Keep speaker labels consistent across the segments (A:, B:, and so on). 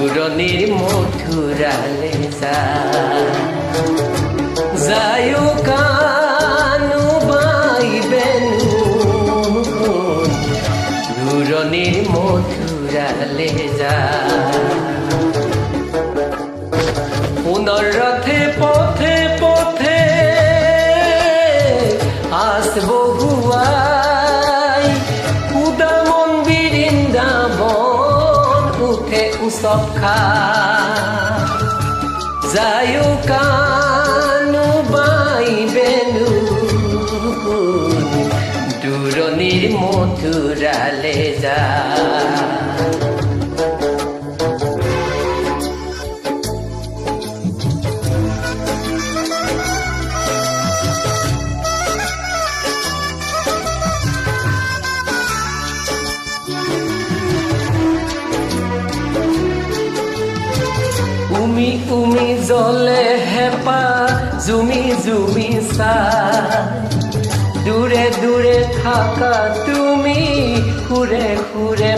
A: দূৰণিৰ মথুৰালে যায়ো কানু বাই বেনু দূৰণিৰ মথুৰালে পুনৰ ৰথে পথে পথে আসব গুৱাই উদামন বৃন্দাবন উঠে উৎসৱ যায়ো কানু বাই বেনু দূৰণিৰ মথুৰালে উমি উমি জ্বলে হেপা জুমি জুমি দূৰে দূৰে থাকা তুমি সুৰে সুৰে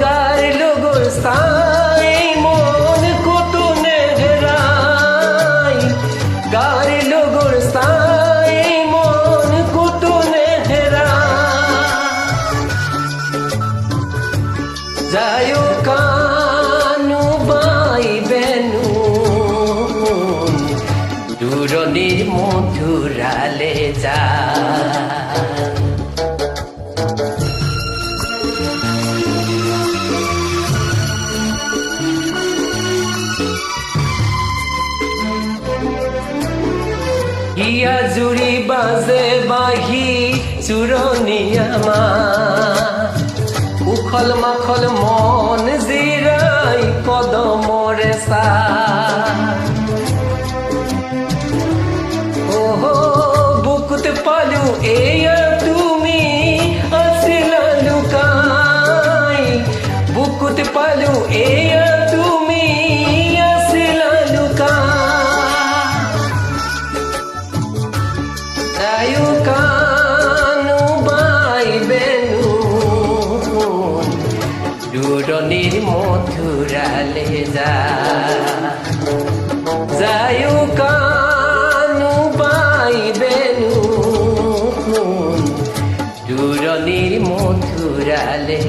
A: গাৰ লগৰ চাই মন কতো নেহেৰাই গাৰ লগৰ চাই মন কতো যায়ো কানু বাই বেনু দূৰণিৰ মথুৰালে হিয়া জুৰি বাজে বাহি চুৰণীয়া উখল মাখল মন জিৰাই কদমৰে বুকুত পালো এয়া তুমি আছিলা লুকাই বুকুত পালো এয়া তুমি আছিলা লুকাই যায়ো কানু বাই বেনু দূৰণিৰ মথুৰালে যায়ো কানু বাই বেনু দূৰণিৰ মথুৰালে